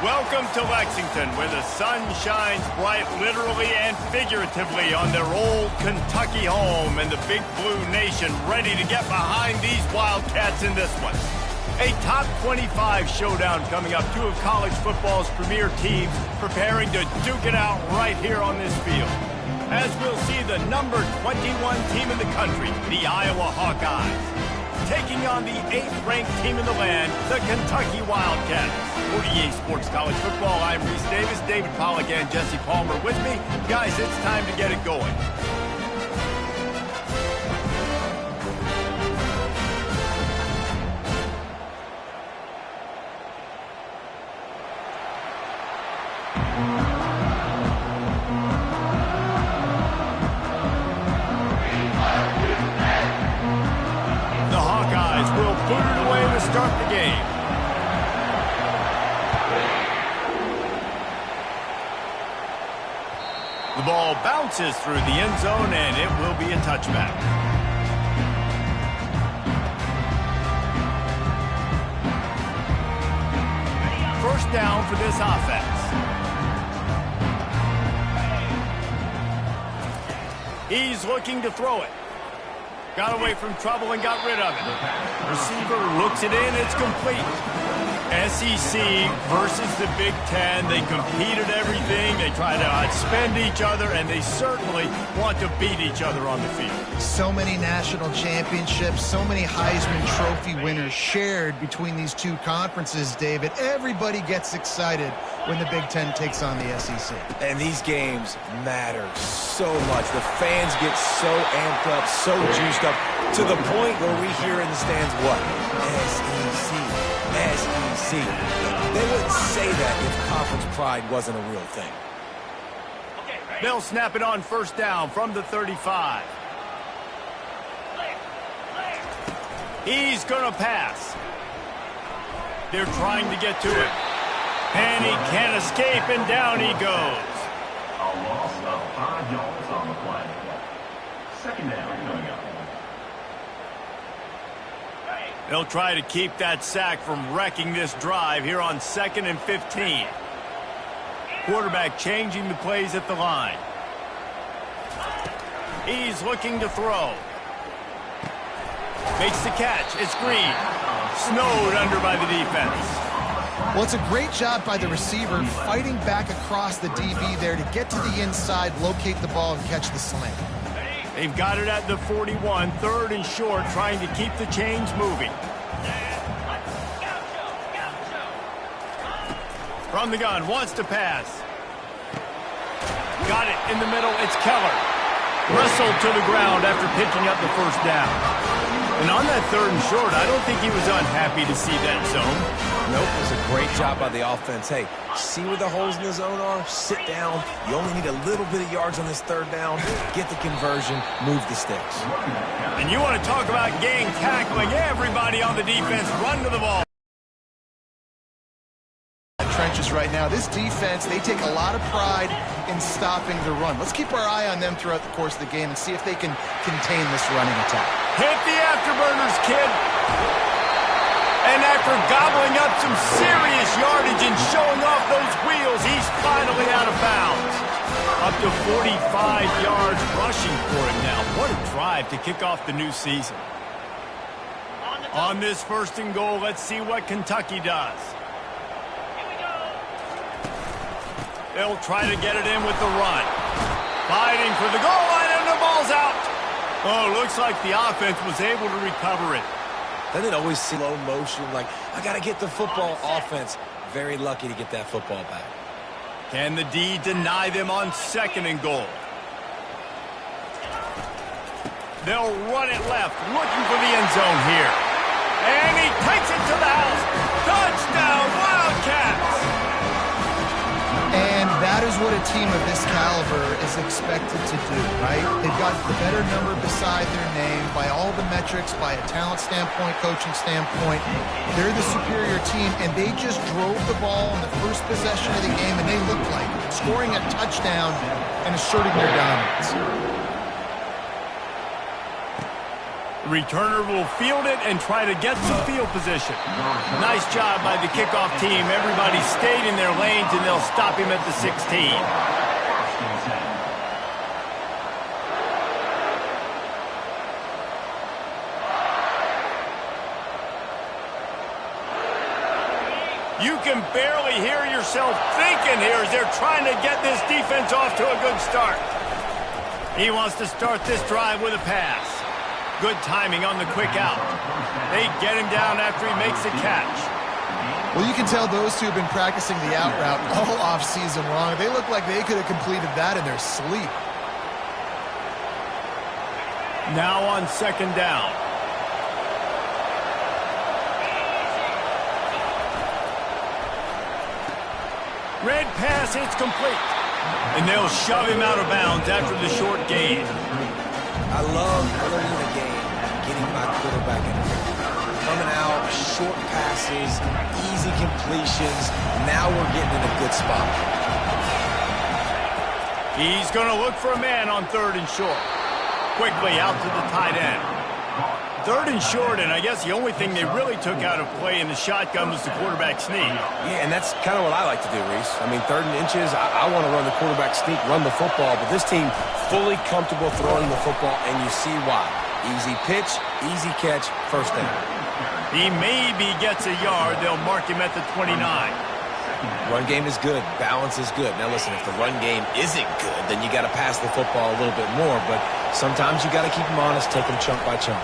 Welcome to Lexington, where the sun shines bright literally and figuratively on their old Kentucky home, and the Big Blue Nation ready to get behind these Wildcats in this one. A top 25 showdown coming up. Two of college football's premier teams preparing to duke it out right here on this field. As we'll see the number 21 team in the country, the Iowa Hawkeyes, taking on the 8th-ranked team in the land, the Kentucky Wildcats. For EA Sports College Football, I'm Reese Davis, David Pollack, and Jesse Palmer with me. Guys, it's time to get it going. The Hawkeyes will boot it away to start the game. The ball bounces through the end zone, and it will be a touchback. First down for this offense. He's looking to throw it. Got away from trouble and got rid of it. Receiver looks it in. It's complete. SEC versus the Big Ten. They compete at everything. They try to outspend each other, and they certainly want to beat each other on the field. So many national championships, so many Heisman Trophy winners shared between these two conferences, David. Everybody gets excited when the Big Ten takes on the SEC. And these games matter so much. The fans get so amped up, so juiced up, to the point where we hear in the stands, what? SEC. SEC. They wouldn't say that if conference pride wasn't a real thing. They'll snap it on first down from the 35. He's going to pass. They're trying to get to it. And he can't escape, and down he goes. A loss of 5 yards on the play. Second down coming up. They'll try to keep that sack from wrecking this drive here on 2nd and 15. Quarterback changing the plays at the line. He's looking to throw. Makes the catch. It's Green. Snowed under by the defense. Well, it's a great job by the receiver fighting back across the DB there to get to the inside, locate the ball, and catch the slant. They've got it at the 41, 3rd and short, trying to keep the chains moving. From the gun, wants to pass. Got it in the middle, it's Keller. Wrestled to the ground after picking up the first down. And on that 3rd and short, I don't think he was unhappy to see that zone. Nope, it was a great job by the offense. Hey, see where the holes in the zone are? Sit down. You only need a little bit of yards on this 3rd down. Get the conversion, move the sticks. And you want to talk about gang tackling. Everybody on the defense run to the ball. Trenches right now. This defense, they take a lot of pride in stopping the run. Let's keep our eye on them throughout the course of the game and see if they can contain this running attack. Hit the afterburners, kid. And after gobbling up some serious yardage and showing off those wheels, he's finally out of bounds. Up to 45 yards rushing for him now. What a drive to kick off the new season. On this 1st and goal, let's see what Kentucky does. They'll try to get it in with the run. Fighting for the goal line, and the ball's out. Oh, looks like the offense was able to recover it. Doesn't it always see slow motion, like, I got to get the football? Offense, very lucky to get that football back. Can the D deny them on 2nd and goal? They'll run it left, looking for the end zone here. And he takes it to the house. Touchdown, Wildcats! And that is what a team of this caliber is expected to do, right? They've got the better number beside their name by all the metrics, by a talent standpoint, coaching standpoint. They're the superior team, and they just drove the ball in the first possession of the game, and they looked like scoring a touchdown and asserting their dominance. The returner will field it and try to get some field position. Nice job by the kickoff team. Everybody stayed in their lanes, and they'll stop him at the 16. You can barely hear yourself thinking here as they're trying to get this defense off to a good start. He wants to start this drive with a pass. Good timing on the quick out. They get him down after he makes the catch. Well, you can tell those two have been practicing the out route all offseason long. They look like they could have completed that in their sleep. Now on second down. Red pass, it's complete. And they'll shove him out of bounds after the short gain. I love early in the game getting my quarterback in there. Coming out, short passes, easy completions. Now we're getting in a good spot. He's going to look for a man on third and short. Quickly out to the tight end. Third and short, and I guess the only thing they really took out of play in the shotgun was the quarterback sneak. Yeah, and that's kind of what I like to do, Reese. I mean, 3rd and inches, I want to run the quarterback sneak, run the football, but this team fully comfortable throwing the football, and you see why. Easy pitch, easy catch, first down. He maybe gets a yard. They'll mark him at the 29. Run game is good. Balance is good. Now, listen, if the run game isn't good, then you got to pass the football a little bit more, but sometimes you got to keep them honest, take them chunk by chunk.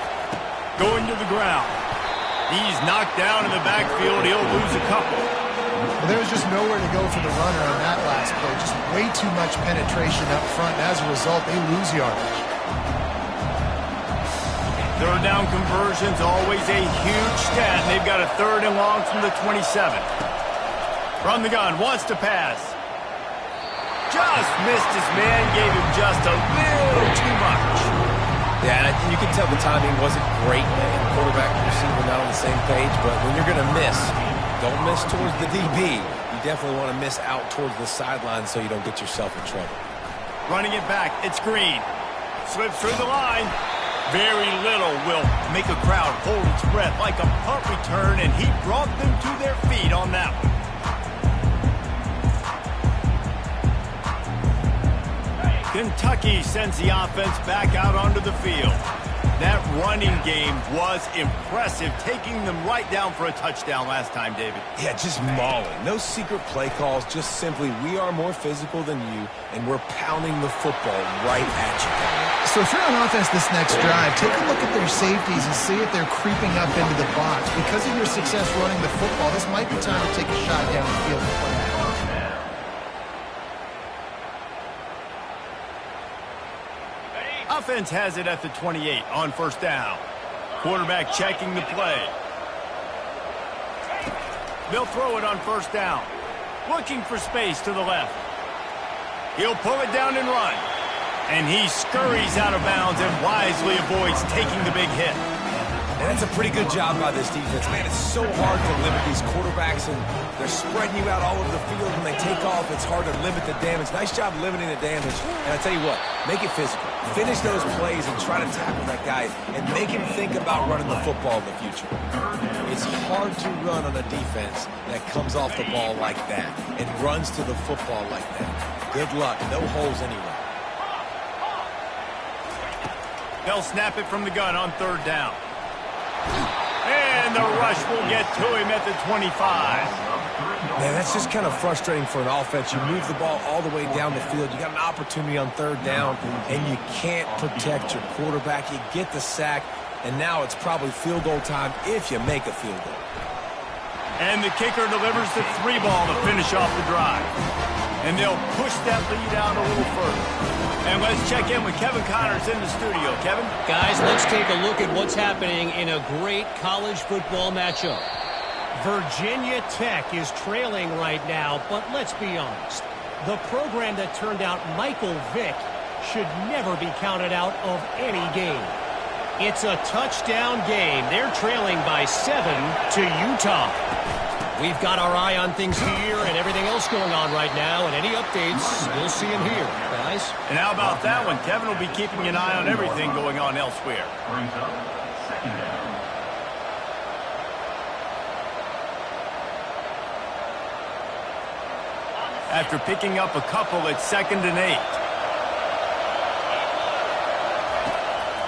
Going to the ground. He's knocked down in the backfield. He'll lose a couple. Well, there was just nowhere to go for the runner on that last play. Just way too much penetration up front. And as a result, they lose yardage. Third down conversion's always a huge stat. They've got a 3rd and long from the 27. From the gun, wants to pass. Just missed his man, gave him just a little too much. Yeah, and you can tell the timing wasn't great. Quarterback and receiver not on the same page, but when you're going to miss, don't miss towards the DB. You definitely want to miss out towards the sideline so you don't get yourself in trouble. Running it back, it's Green. Slips through the line. Very little will make a crowd hold its breath like a punt return, and he brought them to their feet on that one. Kentucky sends the offense back out onto the field. That running game was impressive, taking them right down for a touchdown last time, David. Yeah, just mauling. No secret play calls, just simply we are more physical than you, and we're pounding the football right at you. So if you're on offense this next drive, take a look at their safeties and see if they're creeping up into the box. Because of your success running the football, this might be time to take a shot down the field and play out. Offense has it at the 28 on first down. Quarterback checking the play. They'll throw it on first down. Looking for space to the left. He'll pull it down and run. And he scurries out of bounds and wisely avoids taking the big hit. And that's a pretty good job by this defense, man. It's so hard to limit these quarterbacks, and they're spreading you out all over the field. When they take off, it's hard to limit the damage. Nice job limiting the damage. And I tell you what, make it physical. Finish those plays and try to tackle that guy and make him think about running the football in the future. It's hard to run on a defense that comes off the ball like that and runs to the football like that. Good luck. No holes anywhere. They'll snap it from the gun on third down. And the rush will get to him at the 25. Man, that's just kind of frustrating for an offense. You move the ball all the way down the field. You got an opportunity on third down, and you can't protect your quarterback. You get the sack, and now it's probably field goal time if you make a field goal. And the kicker delivers the 3 ball to finish off the drive. And they'll push that lead out a little further. And let's check in with Kevin Connors in the studio. Kevin? Guys, let's take a look at what's happening in a great college football matchup. Virginia Tech is trailing right now, but let's be honest. The program that turned out Michael Vick should never be counted out of any game. It's a touchdown game. They're trailing by 7 to Utah. We've got our eye on things here and everything else going on right now, and any updates, you'll see them here, guys. And how about that one? Kevin will be keeping an eye on everything going on elsewhere. Second down. After picking up a couple, it's 2nd and 8.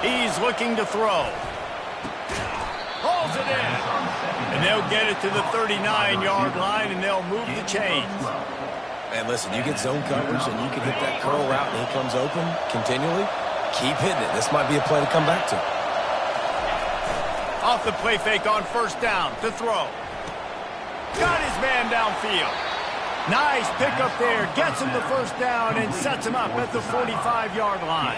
He's looking to throw. Hauls it in. And they'll get it to the 39-yard line, and they'll move the chains. And listen, you get zone coverage, and you can hit that curl route, and he comes open continually. Keep hitting it. This might be a play to come back to. Off the play fake on 1st down to throw. Got his man downfield. Nice pickup there. Gets him the 1st down and sets him up at the 45-yard line.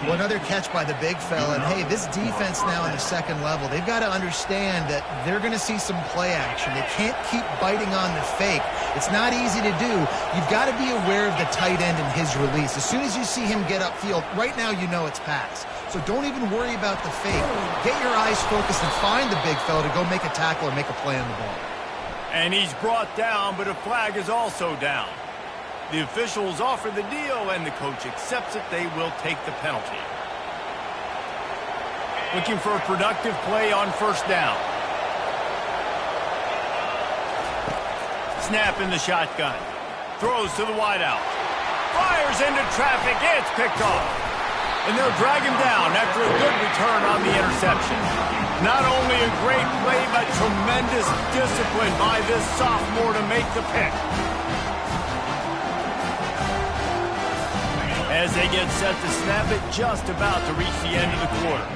Well, another catch by the big fella. And, hey, this defense now in the 2nd level, they've got to understand that they're going to see some play action. They can't keep biting on the fake. It's not easy to do. You've got to be aware of the tight end and his release. As soon as you see him get upfield, right now you know it's pass. So don't even worry about the fake. Get your eyes focused and find the big fella to go make a tackle or make a play on the ball. And he's brought down, but a flag is also down. The officials offer the deal, and the coach accepts it. They will take the penalty. Looking for a productive play on 1st down. Snap in the shotgun. Throws to the wideout. Fires into traffic. It's picked off. And they'll drag him down after a good return on the interception. Not only a great play, but tremendous discipline by this sophomore to make the pick. As they get set to snap it, just about to reach the end of the quarter.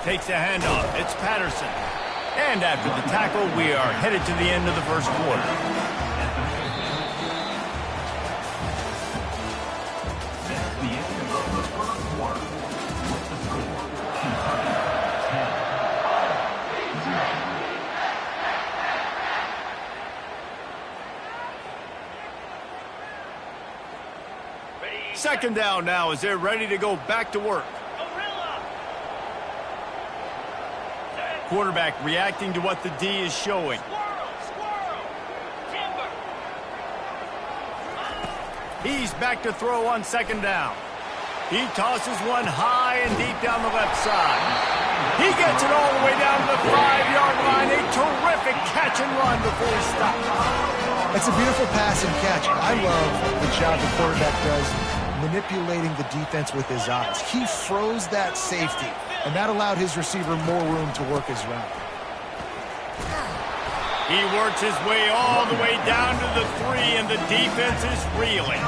Takes a handoff. It's Patterson. And after the tackle, we are headed to the end of the 1st quarter. Second down now as they're ready to go back to work. Quarterback reacting to what the D is showing. He's back to throw on 2nd down. He tosses one high and deep down the left side. He gets it all the way down to the 5-yard line. A terrific catch and run before he stops. It's a beautiful pass and catch. I love the job the quarterback does manipulating the defense with his eyes. He froze that safety, and that allowed his receiver more room to work his route. He works his way all the way down to the 3, and the defense is reeling.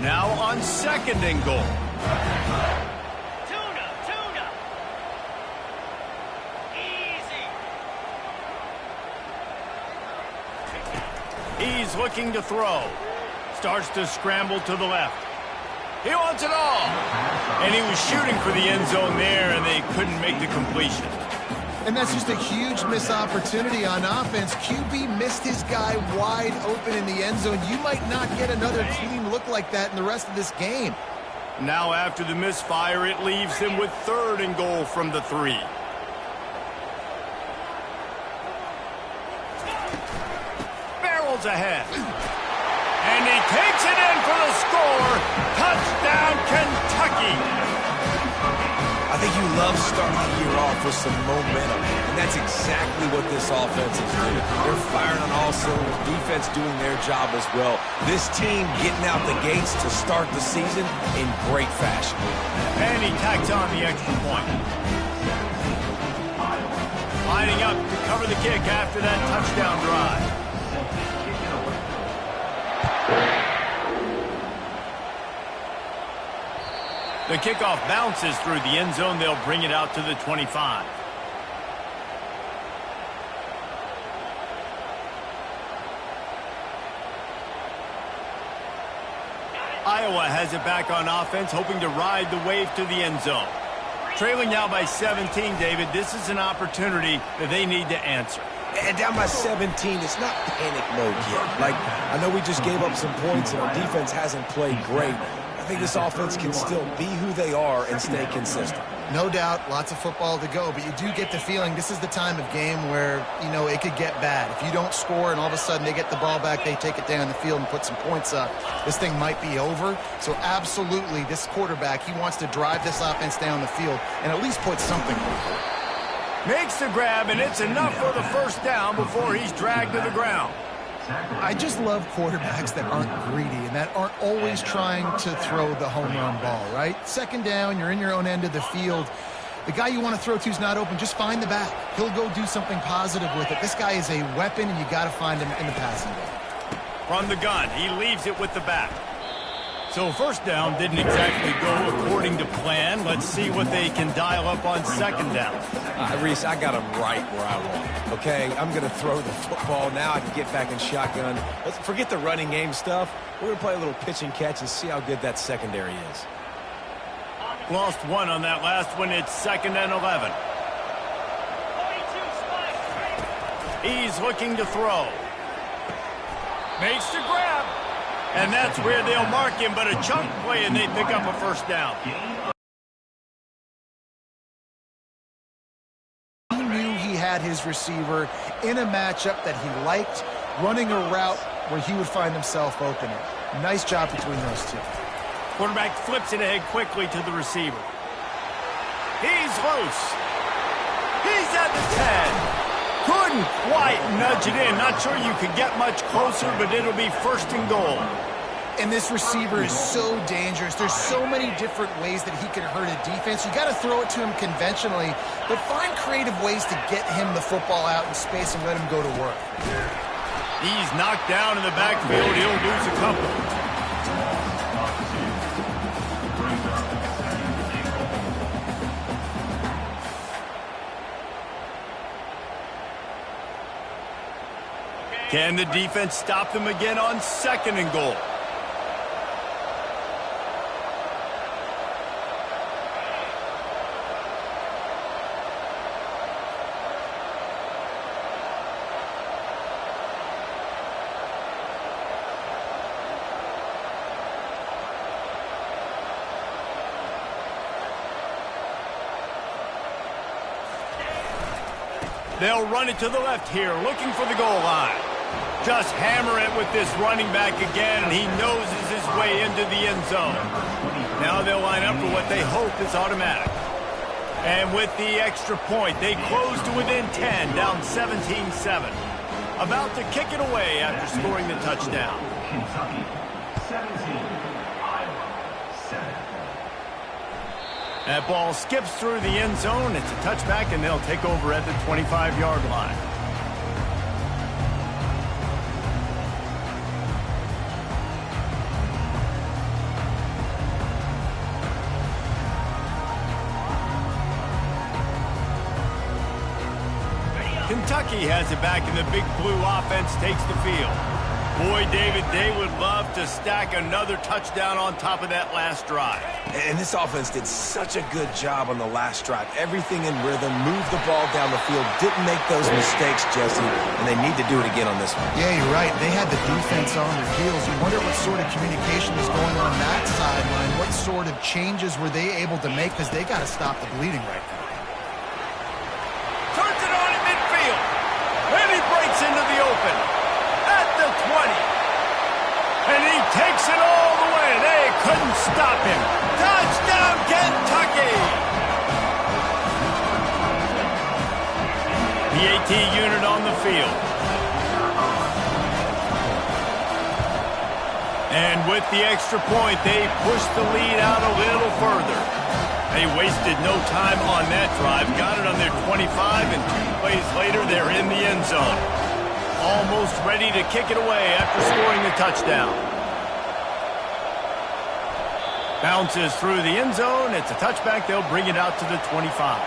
Now on 2nd and goal. He's looking to throw. Starts to scramble to the left. He wants it all. And he was shooting for the end zone there, and they couldn't make the completion. And that's just a huge missed opportunity on offense. QB missed his guy wide open in the end zone. You might not get another clean look like that in the rest of this game. Now after the misfire, it leaves him with 3rd and goal from the 3. Barrels ahead. And he takes it in for the score. Touchdown, Kentucky. I think you love starting the year off with some momentum, and that's exactly what this offense is doing. They're firing on all cylinders, defense doing their job as well. This team getting out the gates to start the season in great fashion. And he tacks on the extra point. Lining up to cover the kick after that touchdown drive. The kickoff bounces through the end zone. They'll bring it out to the 25. Iowa has it back on offense, hoping to ride the wave to the end zone. Trailing now by 17, David. This is an opportunity that they need to answer. And down by 17, it's not panic mode yet. Like, I know we just gave up some points and our defense hasn't played great. I think this offense can still be who they are and stay consistent. No doubt, lots of football to go, but you do get the feeling this is the time of game where, you know, it could get bad. If you don't score and all of a sudden they get the ball back, they take it down the field and put some points up, this thing might be over. So absolutely, this quarterback, he wants to drive this offense down the field and at least put something over it. Makes the grab, and it's enough for the first down before he's dragged to the ground. I just love quarterbacks that aren't greedy and that aren't always trying to throw the home run ball, right? Second down, you're in your own end of the field. The guy you want to throw to is not open. Just find the back. He'll go do something positive with it. This guy is a weapon, and you got to find him in the passing game. From the gun, he leaves it with the back. So first down didn't exactly go according to plan. Let's see what they can dial up on second down. Reese, I got him right where I want. Okay, I'm going to throw the football. Now I can get back in shotgun. Let's forget the running game stuff. We're going to play a little pitch and catch and see how good that secondary is. Lost one on that last one. It's 2nd and 11. He's looking to throw. Makes the grab. And that's where they'll mark him, but a chunk play, and they pick up a first down. He knew he had his receiver in a matchup that he liked, running a route where he would find himself opening. Nice job between those two. Quarterback flips it ahead quickly to the receiver. He's loose. He's at the 10. Couldn't quite nudge it in. Not sure you could get much closer, but it'll be 1st and goal. And this receiver is so dangerous. There's so many different ways that he can hurt a defense. You got to throw it to him conventionally, but find creative ways to get him the football out in space and let him go to work. He's knocked down in the backfield. He'll lose a couple. Can the defense stop them again on 2nd and goal? They'll run it to the left here, looking for the goal line. Just hammer it with this running back again, and he noses his way into the end zone. Now they'll line up for what they hope is automatic. And with the extra point, they close to within 10, down 17-7. About to kick it away after scoring the touchdown. Kentucky 17, Iowa 7. That ball skips through the end zone. It's a touchback, and they'll take over at the 25-yard line. Kentucky has it back, and the Big Blue offense takes the field. Boy, David, they would love to stack another touchdown on top of that last drive. And this offense did such a good job on the last drive. Everything in rhythm, moved the ball down the field, didn't make those mistakes, Jesse, and they need to do it again on this one. Yeah, you're right. They had the defense on their heels. You wonder what sort of communication was going on that sideline. What sort of changes were they able to make, because they got to stop the bleeding right now. Turns it on in midfield. And he breaks into the open. At the 20. And he takes it all the way. They couldn't stop him. Touchdown, Kentucky! The AT unit on the field. And with the extra point, they push the lead out a little further. They wasted no time on that drive. Got it on their 25, and 2 plays later, they're in the end zone. Almost ready to kick it away after scoring the touchdown. Bounces through the end zone. It's a touchback. They'll bring it out to the 25.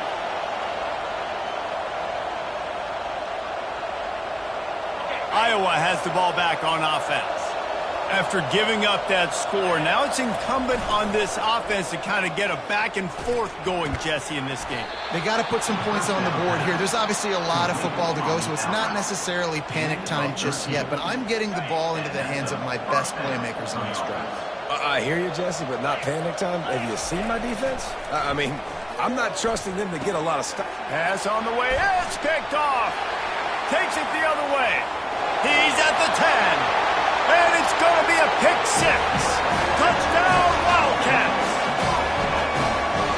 Iowa has the ball back on offense. After giving up that score, now it's incumbent on this offense to kind of get a back and forth going, Jesse, in this game. They got to put some points on the board here. There's obviously a lot of football to go, so it's not necessarily panic time just yet, but I'm getting the ball into the hands of my best playmakers on this drive. I hear you, Jesse, but not panic time. Have you seen my defense? I mean, I'm not trusting them to get a lot of stuff. Pass on the way. It's picked off. Takes it the other way. He's at the 10. And it's going to be a pick 6. Touchdown, Wildcats.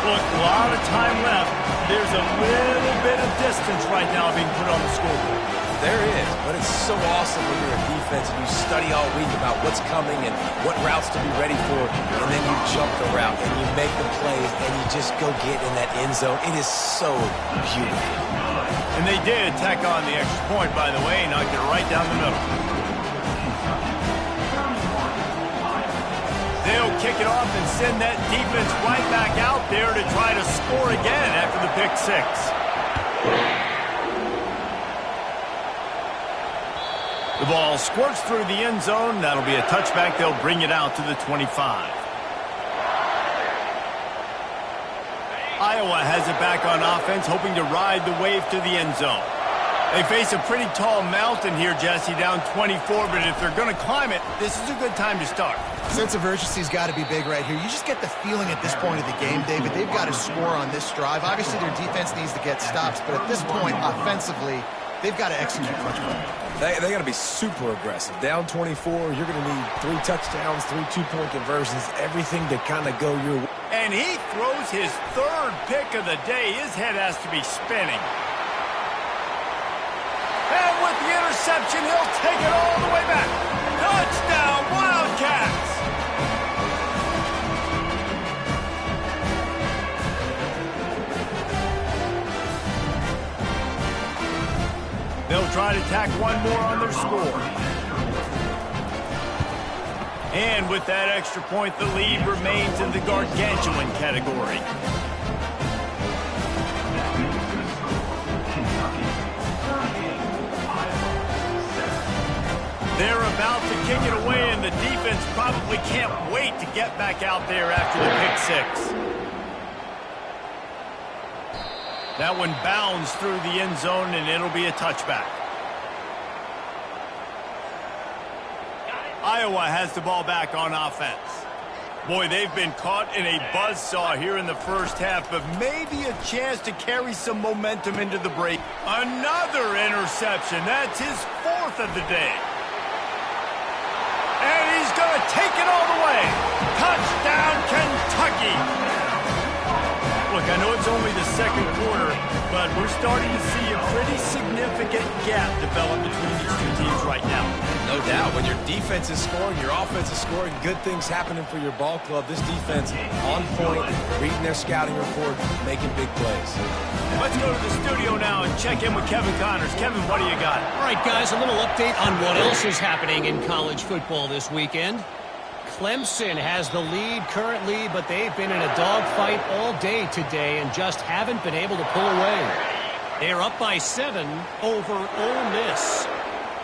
Look, a lot of time left. There's a little bit of distance right now being put on the scoreboard. There is, but it's so awesome when you're a defense and you study all week about what's coming and what routes to be ready for, and then you jump the route and you make the plays and you just go get in that end zone. It is so beautiful. And they did tack on the extra point, by the way, knocked it right down the middle. They'll kick it off and send that defense right back out there to try to score again after the pick 6. The ball squirts through the end zone. That'll be a touchback. They'll bring it out to the 25. Iowa has it back on offense, hoping to ride the wave to the end zone. They face a pretty tall mountain here, Jesse, down 24, but if they're going to climb it, this is a good time to start. Sense of urgency's got to be big right here. You just get the feeling at this point of the game, David, they've got to score on this drive. Obviously, their defense needs to get stops, but at this point, offensively, they've got to execute much better. They got to be super aggressive. Down 24, you're going to need 3 touchdowns, 3 two-point conversions, everything to kind of go your way. And he throws his 3rd pick of the day. His head has to be spinning. And with the interception, he'll take it all the way back. Touchdown, Wildcats! They'll try to tack one more on their score. And with that extra point, the lead remains in the gargantuan category. They're about to kick it away, and the defense probably can't wait to get back out there after the pick 6. That one bounds through the end zone, and it'll be a touchback. Iowa has the ball back on offense. Boy, they've been caught in a buzzsaw here in the first half, but maybe a chance to carry some momentum into the break. Another interception. That's his 4th of the day. And he's going to take it all the way. Touchdown, Kentucky. Look, I know it's only the second quarter, but we're starting to see a pretty significant gap develop between these two teams right now. No doubt. When your defense is scoring, your offense is scoring, good things happening for your ball club. This defense on point, reading their scouting report, making big plays. Let's go to the studio now and check in with Kevin Connors. Kevin, what do you got? All right, guys, a little update on what else is happening in college football this weekend. Clemson has the lead currently, but they've been in a dogfight all day today and just haven't been able to pull away. They're up by 7 over Ole Miss.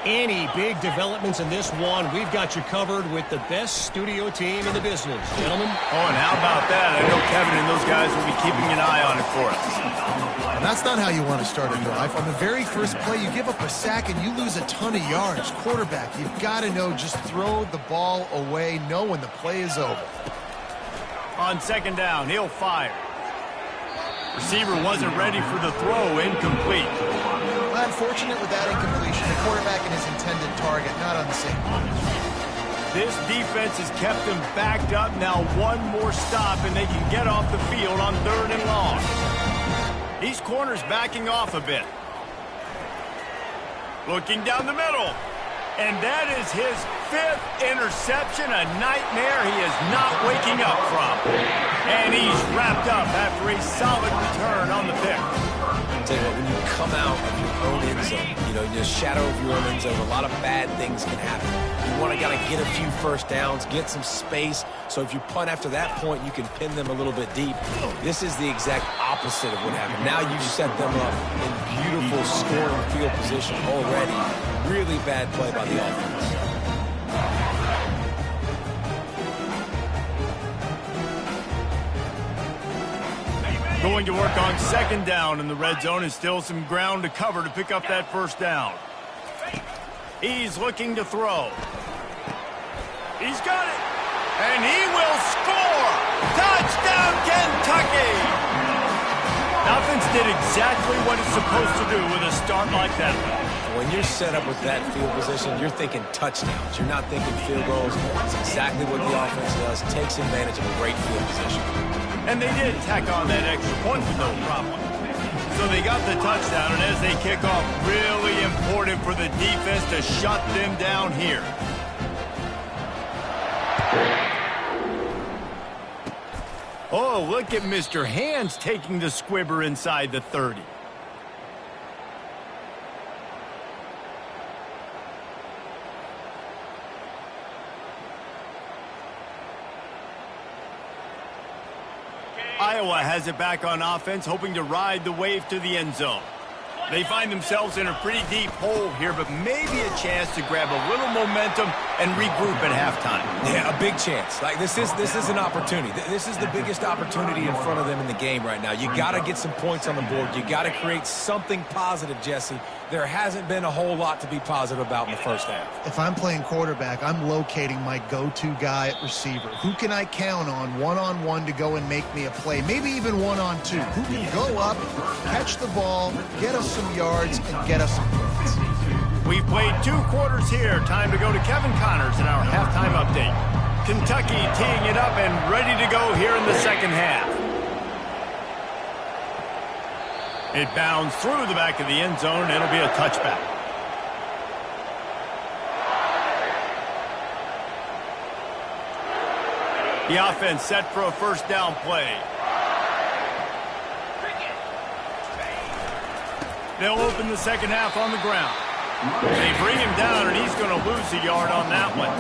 Any big developments in this one, we've got you covered with the best studio team in the business, gentlemen. Oh, and how about that? I know Kevin and those guys will be keeping an eye on it for us. And that's not how you want to start a drive. On the very first play, you give up a sack and you lose a ton of yards. Quarterback, you've got to know, just throw the ball away, know when the play is over. On second down, he'll fire. Receiver wasn't ready for the throw, incomplete. Well, unfortunate with that incompletion. The quarterback and his intended target not on the same page. This defense has kept them backed up. Now one more stop, and they can get off the field on 3rd and long. These corners backing off a bit. Looking down the middle. And that is his 5th interception, a nightmare he is not waking up from. And he's wrapped up after a solid return on the pick. I'll tell you what, when you come out of your own end zone, you know, in the shadow of your own end zone, a lot of bad things can happen. You want to get a few first downs, get some space, so if you punt after that point, you can pin them a little bit deep. This is the exact opposite of what happened. Now you set them up in beautiful scoring field position already. Really bad play by the offense. Going to work on second down in the red zone, and still some ground to cover to pick up that first down. He's looking to throw. He's got it. And he will score. Touchdown, Kentucky. The offense did exactly what it's supposed to do with a start like that. When you're set up with that field position, you're thinking touchdowns. You're not thinking field goals. It's exactly what the offense does. Takes advantage of a great field position. And they did tack on that extra point with no problem. So they got the touchdown, and as they kick off, really important for the defense to shut them down here. Oh, look at Mr. Hands taking the squibber inside the 30. Iowa has it back on offense, hoping to ride the wave to the end zone. They find themselves in a pretty deep hole here, but maybe a chance to grab a little momentum and regroup at halftime. Yeah, a big chance. Like this is an opportunity. This is the biggest opportunity in front of them in the game right now. You got to get some points on the board. You got to create something positive, Jesse. There hasn't been a whole lot to be positive about in the first half. If I'm playing quarterback, I'm locating my go-to guy at receiver. Who can I count on one-on-one to go and make me a play? Maybe even one-on-two. Who can go up, catch the ball, get us some yards, and get us some points? We've played 2 quarters here. Time to go to Kevin Connors in our halftime update. Kentucky teeing it up and ready to go here in the second half. It bounds through the back of the end zone, and it'll be a touchback. The offense set for a first down play. They'll open the second half on the ground. They bring him down, and he's going to lose a yard on that one.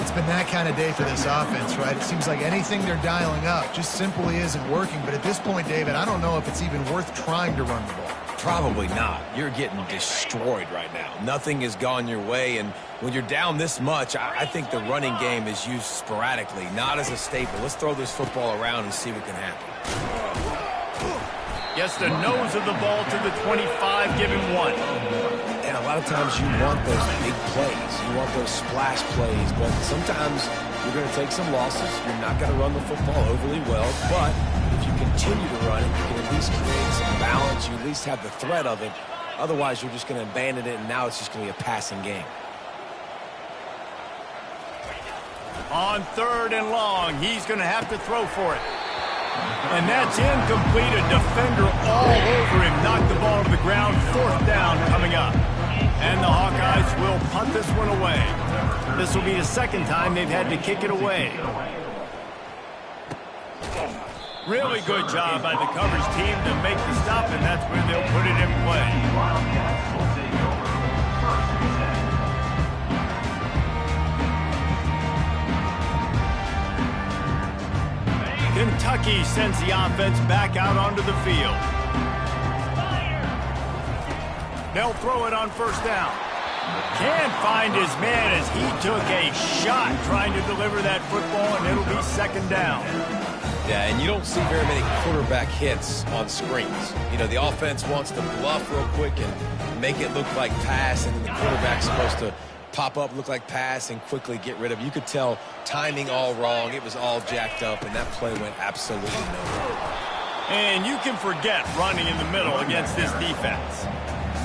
It's been that kind of day for this offense, right? It seems like anything they're dialing up just simply isn't working. But at this point, David, I don't know if it's even worth trying to run the ball. Probably not. You're getting destroyed right now. Nothing has gone your way, and when you're down this much, I think the running game is used sporadically, not as a staple. Let's throw this football around and see what can happen. Gets the nose of the ball to the 25, give him 1. And a lot of times you want those big plays. You want those splash plays, but sometimes you're going to take some losses. You're not going to run the football overly well, but if you continue to run it, you can at least create some balance. You at least have the threat of it. Otherwise, you're just going to abandon it, and now it's just going to be a passing game. On 3rd and long, he's going to have to throw for it. And that's incomplete. A defender all over him. Knocked the ball to the ground. 4th down coming up. And the Hawkeyes will punt this one away. This will be the second time they've had to kick it away. Really good job by the coverage team to make the stop, and that's where they'll put it in play. Kentucky sends the offense back out onto the field. They'll throw it on 1st down. Can't find his man as he took a shot trying to deliver that football, and it'll be 2nd down. Yeah, and you don't see very many quarterback hits on screens. You know, the offense wants to bluff real quick and make it look like pass, and then the quarterback's supposed to pop up, look like pass, and quickly get rid of it. You could tell timing all wrong. It was all jacked up, and that play went absolutely nowhere. And you can forget running in the middle against this defense.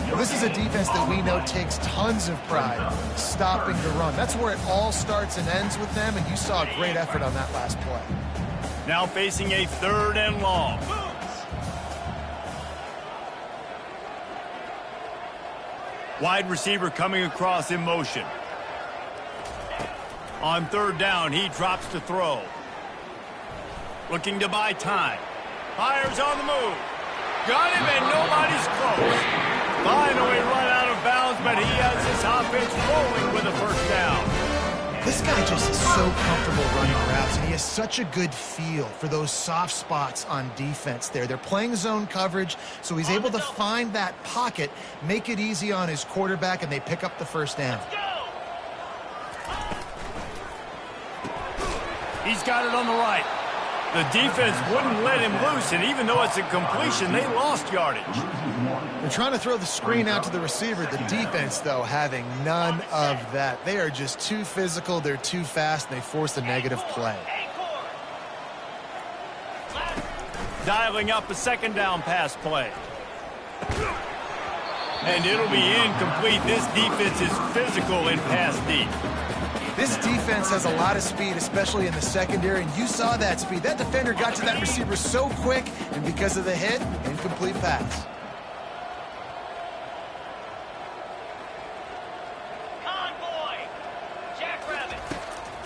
Well, this is a defense that we know takes tons of pride stopping the run. That's where it all starts and ends with them, and you saw a great effort on that last play. Now facing a 3rd and long. Wide receiver coming across in motion. On 3rd down, he drops to throw. Looking to buy time. Fires on the move. Got him, and nobody's close. Finally run out of bounds, but he has his offense rolling with a 1st down. This guy just is so comfortable running routes, and he has such a good feel for those soft spots on defense there. They're playing zone coverage, so he's able to find that pocket, make it easy on his quarterback, and they pick up the 1st down. He's got it on the right. The defense wouldn't let him loose, and even though it's a completion, they lost yardage. They're trying to throw the screen out to the receiver. The defense, though, having none of that. They are just too physical, they're too fast, and they force a negative play. Dialing up a second down pass play. And it'll be incomplete. This defense is physical in pass deep. This defense has a lot of speed, especially in the secondary, and you saw that speed. That defender got to that receiver so quick, and because of the hit, incomplete pass. Convoy! Jackrabbit!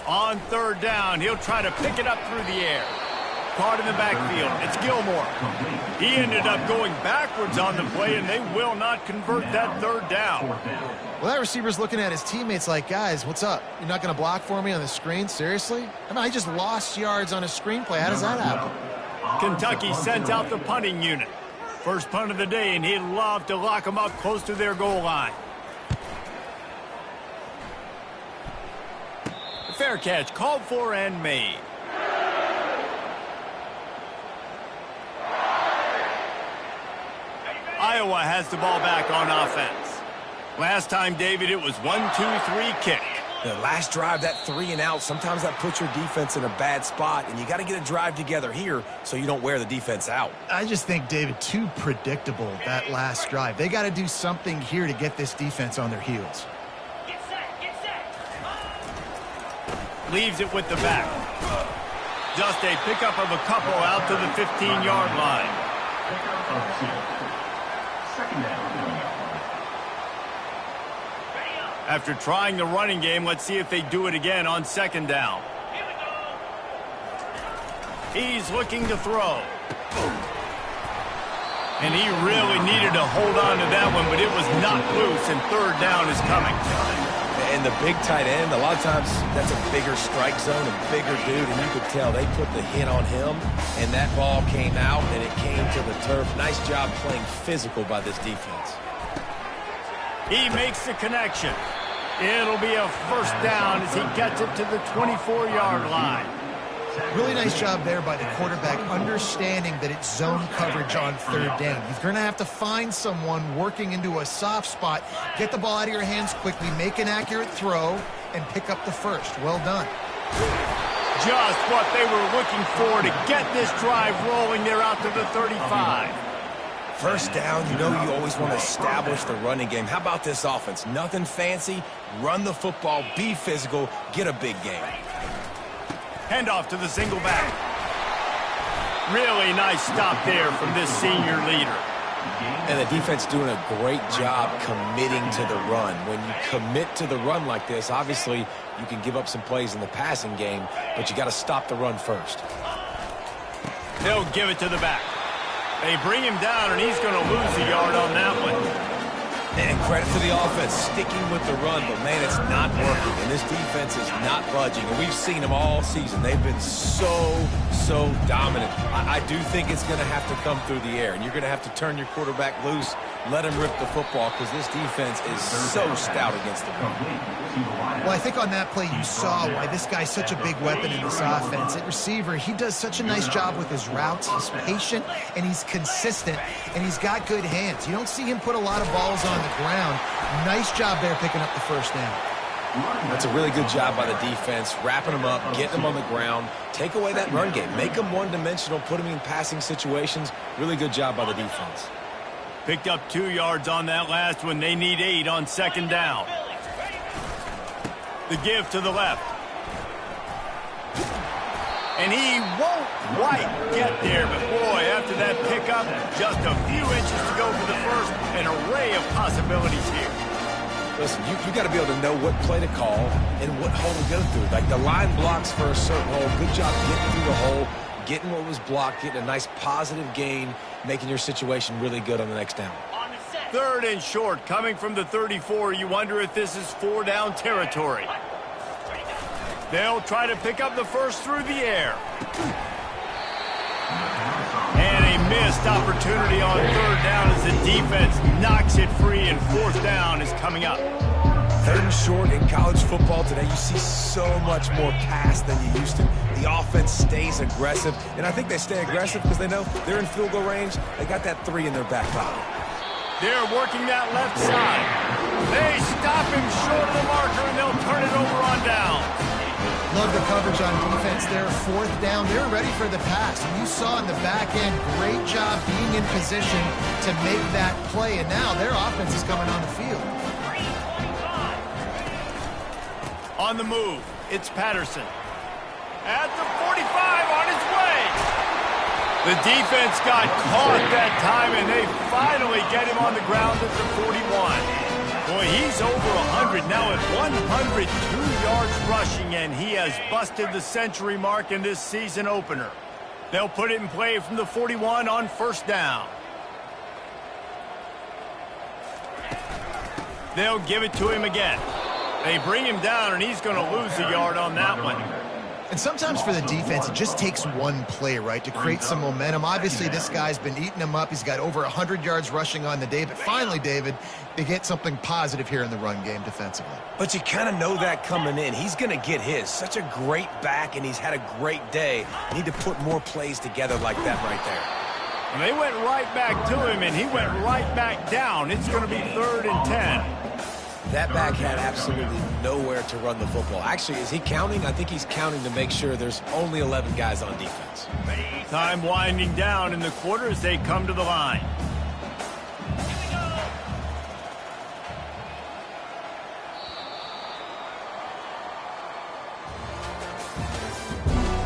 On third down, he'll try to pick it up through the air. Caught in the backfield. It's Gilmore. He ended up going backwards on the play, and they will not convert that third down. Well, that receiver's looking at his teammates like, guys, what's up? You're not going to block for me on the screen? Seriously? I mean, I just lost yards on a screenplay. How does that happen? Kentucky sends out the punting unit. First punt of the day, and he'd love to lock them up close to their goal line. Fair catch, called for and made. Iowa has the ball back on offense. Last time, David, it was 1-2-3 kick. The last drive, that 3 and out, sometimes that puts your defense in a bad spot, and you got to get a drive together here so you don't wear the defense out. I just think, David, too predictable, that last drive. They got to do something here to get this defense on their heels. Get set! Get set! Leaves it with the back. Just a pickup of a couple out to the 15-yard line. Second down. After trying the running game, let's see if they do it again on second down. Here we go! He's looking to throw. And he really needed to hold on to that one, but it was not loose, and third down is coming. And the big tight end, a lot of times that's a bigger strike zone, a bigger dude, and you could tell they put the hit on him, and that ball came out, and it came to the turf. Nice job playing physical by this defense. He makes the connection. It'll be a first down as he gets it to the 24-yard line. Really nice job there by the quarterback, understanding that it's zone coverage on third down. You're going to have to find someone working into a soft spot, get the ball out of your hands quickly, make an accurate throw, and pick up the first. Well done. Just what they were looking for to get this drive rolling. They're out to the 35. First down, you know you always want to establish the running game. How about this offense? Nothing fancy. Run the football, be physical, get a big game. Handoff to the single back. Really nice stop there from this senior leader. And the defense doing a great job committing to the run. When you commit to the run like this, obviously you can give up some plays in the passing game, but you got to stop the run first. They'll give it to the back. They bring him down, and he's going to lose a yard on that one. And credit to the offense, sticking with the run, but, man, it's not working. And this defense is not budging. And we've seen them all season. They've been so dominant. I do think it's going to have to come through the air. And you're going to have to turn your quarterback loose, let him rip the football, because this defense is so stout against the run. Well, I think on that play you saw why this guy's such a big weapon in this offense. At receiver, he does such a nice job with his routes. He's patient, and he's consistent, and he's got good hands. You don't see him put a lot of balls on the ground. Nice job there picking up the first down. That's a really good job by the defense, wrapping them up, getting them on the ground. Take away that run game. Make them one-dimensional, put them in passing situations. Really good job by the defense. Picked up 2 yards on that last one. They need 8 on second down. The give to the left. And he won't quite get there, but boy, after that pickup, just a few inches to go for the first. An array of possibilities here. Listen, you got to be able to know what play to call and what hole to go through. Like the line blocks for a certain hole. Good job getting through the hole, getting what was blocked, getting a nice positive gain, making your situation really good on the next down. Third and short, coming from the 34. You wonder if this is 4-down territory. They'll try to pick up the first through the air. And a missed opportunity on third down as the defense knocks it free, and fourth down is coming up. Third and short in college football today, you see so much more pass than you used to. The offense stays aggressive, and I think they stay aggressive because they know they're in field goal range. They got that 3 in their back pocket. They're working that left side. They stop him short of the marker, and they'll turn it over on down. Love the coverage on defense there. Fourth down. They were ready for the pass. And you saw in the back end, great job being in position to make that play. And now their offense is coming on the field. On the move, it's Patterson. At the 45, on his way. The defense got caught that time, and they finally get him on the ground at the 41. Boy, he's over 100 now at 102 yards rushing, and he has busted the century mark in this season opener. They'll put it in play from the 41 on first down. They'll give it to him again. They bring him down, and he's going to lose a yard on that one. And sometimes for the defense, it just takes one play, right, to create some momentum. Obviously, this guy's been eating them up. He's got over 100 yards rushing on the day. But finally, David, they get something positive here in the run game defensively. But you kind of know that coming in. He's going to get his. Such a great back, and he's had a great day. Need to put more plays together like that right there. And they went right back to him, and he went right back down. It's going to be 3rd and 10. That back had absolutely nowhere to run the football. Actually, is he counting? I think he's counting to make sure there's only 11 guys on defense. Time winding down in the quarter as they come to the line.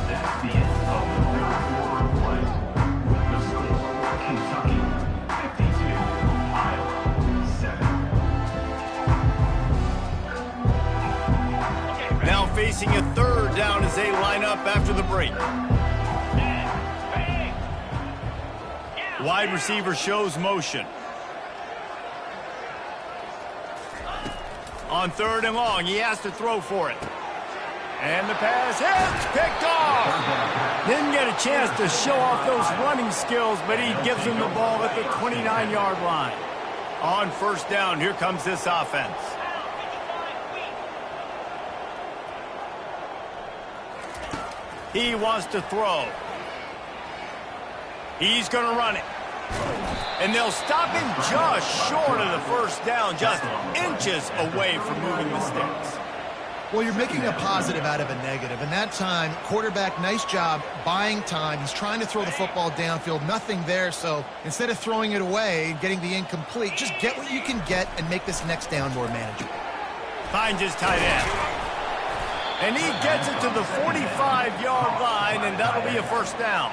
That's the end of the third quarter of play. The score, Kentucky 52, Iowa 7. Now facing a 3rd down as they line up after the break. Wide receiver shows motion. On 3rd and long, he has to throw for it. And the pass hits, picked off. Didn't get a chance to show off those running skills, but he gives him the ball at the 29-yard line. On first down, here comes this offense. He wants to throw. He's going to run it. And they'll stop him just short of the first down, just inches away from moving the sticks. Well, you're making a positive out of a negative. And that time, quarterback, nice job buying time. He's trying to throw the football downfield. Nothing there. So instead of throwing it away and getting the incomplete, just get what you can get and make this next down more manageable. Finds his tight end. And he gets it to the 45-yard line, and that'll be a first down.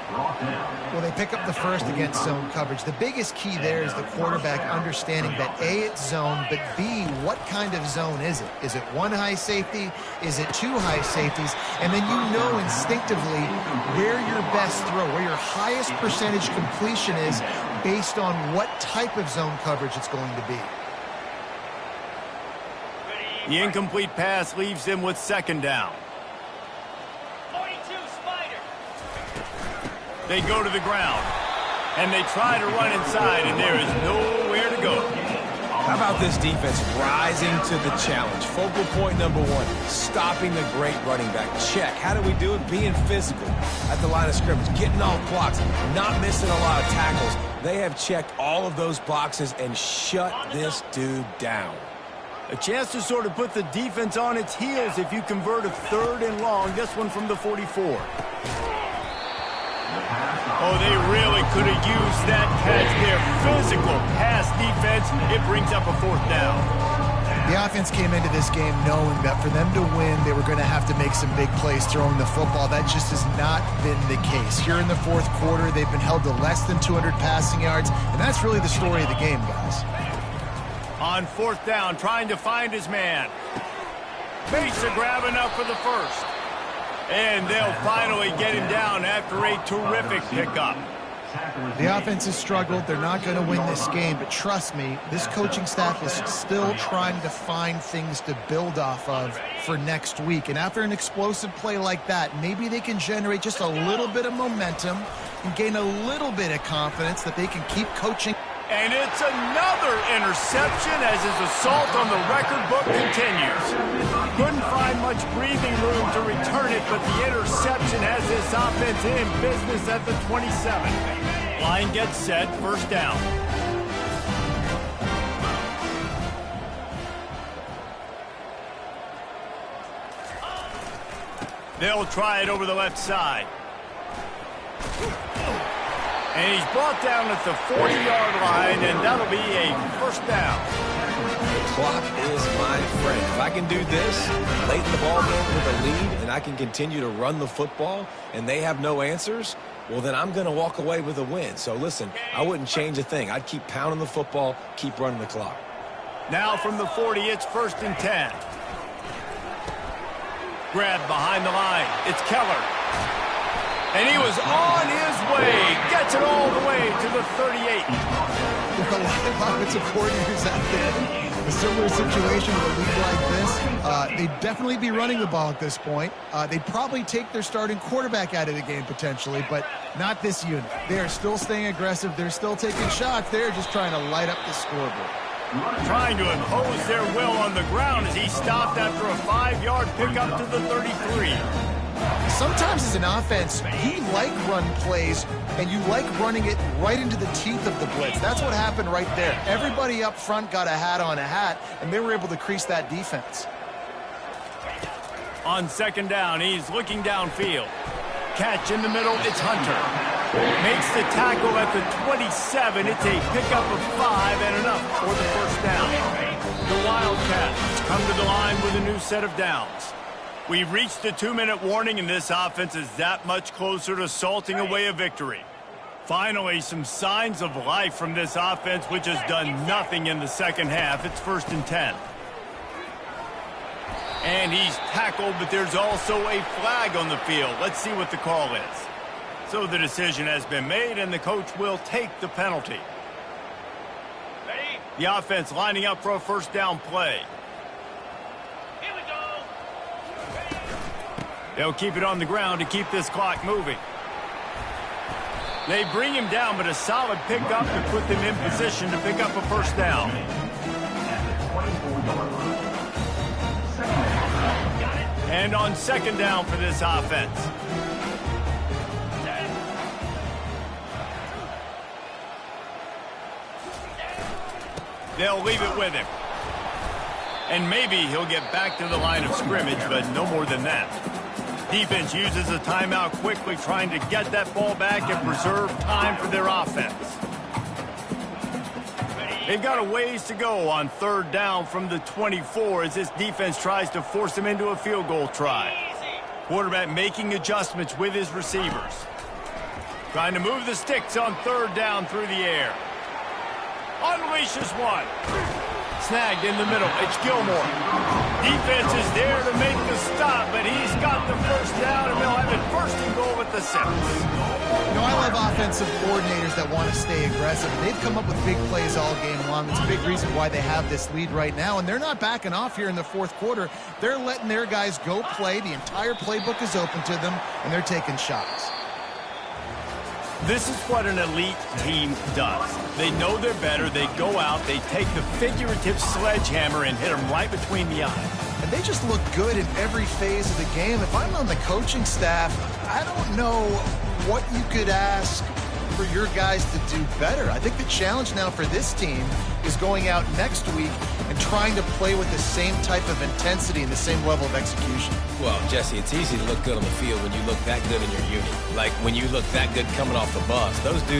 Well, they pick up the first against zone coverage. The biggest key there is the quarterback understanding that A, it's zone, but B, what kind of zone is it? Is it one high safety? Is it two high safeties? And then you know instinctively where your best throw, where your highest percentage completion is based on what type of zone coverage it's going to be. The incomplete pass leaves him with second down. 42 Spider. They go to the ground, and they try to run inside, and there is nowhere to go. How about this defense rising to the challenge? Focal point number one, stopping the great running back. Check. How do we do it? Being physical at the line of scrimmage, getting off blocks, not missing a lot of tackles. They have checked all of those boxes and shut this dude down. A chance to sort of put the defense on its heels if you convert a 3rd and long. This one from the 44. Oh, they really could have used that catch there. Physical pass defense. It brings up a 4th down. The offense came into this game knowing that for them to win, they were going to have to make some big plays throwing the football. That just has not been the case. Here in the 4th quarter, they've been held to less than 200 passing yards, and that's really the story of the game, guys. On 4th down, trying to find his man. Makes a grab enough for the first. And they'll finally get him down after a terrific pickup. The offense has struggled. They're not going to win this game, but trust me, this coaching staff is still trying to find things to build off of for next week. And after an explosive play like that, maybe they can generate just a little bit of momentum and gain a little bit of confidence that they can keep coaching. And it's another interception as his assault on the record book continues. Couldn't find much breathing room to return it, but the interception has this offense in business at the 27. Line gets set, first down. They'll try it over the left side. And he's brought down at the 40-yard line, and that'll be a first down. The clock is my friend. If I can do this late in the ball game with a lead and I can continue to run the football and they have no answers, well, then I'm going to walk away with a win. So, listen, I wouldn't change a thing. I'd keep pounding the football, keep running the clock. Now from the 40, it's 1st and 10. Grab behind the line. It's Keller. And he was on his way. Gets it all the way to the 38. There are a lot of offensive coordinators out there. A similar situation with a league like this. They'd definitely be running the ball at this point. They'd probably take their starting quarterback out of the game potentially, but not this unit. They are still staying aggressive. They're still taking shots. They're just trying to light up the scoreboard. Trying to impose their will on the ground as he stopped after a 5-yard pickup to the 33. Sometimes as an offense, you like run plays, and you like running it right into the teeth of the blitz. That's what happened right there. Everybody up front got a hat on a hat, and they were able to crease that defense. On 2nd down, he's looking downfield. Catch in the middle, it's Hunter. Makes the tackle at the 27. It's a pickup of 5 and enough for the first down. The Wildcats come to the line with a new set of downs. We've reached the 2-minute warning, and this offense is that much closer to salting away a victory. Finally, some signs of life from this offense, which has done nothing in the second half. It's 1st and 10. And he's tackled, but there's also a flag on the field. Let's see what the call is. So the decision has been made, and the coach will take the penalty. The offense lining up for a first down play. Here we go. They'll keep it on the ground to keep this clock moving. They bring him down, but a solid pickup to put them in position to pick up a first down. And on 2nd down for this offense. They'll leave it with him. And maybe he'll get back to the line of scrimmage, but no more than that. Defense uses a timeout quickly, trying to get that ball back and preserve time for their offense. They've got a ways to go on 3rd down from the 24 as this defense tries to force them into a field goal try. Quarterback making adjustments with his receivers. Trying to move the sticks on 3rd down through the air. Unleashes one. Snagged in the middle. It's Gilmore. Defense is there to make the stop, but he's got the first down, and they'll have it 1st and goal at the 6. You know, I love offensive coordinators that want to stay aggressive. They've come up with big plays all game long. It's a big reason why they have this lead right now, and they're not backing off here in the 4th quarter. They're letting their guys go play. The entire playbook is open to them, and they're taking shots. This is what an elite team does. They know they're better. They go out. They take the figurative sledgehammer and hit them right between the eyes. And they just look good in every phase of the game. If I'm on the coaching staff, I don't know what you could ask for your guys to do better. I think the challenge now for this team is going out next week and trying to play with the same type of intensity and the same level of execution. Well, Jesse, it's easy to look good on the field when you look that good in your unit. Like when you look that good coming off the bus. Those dudes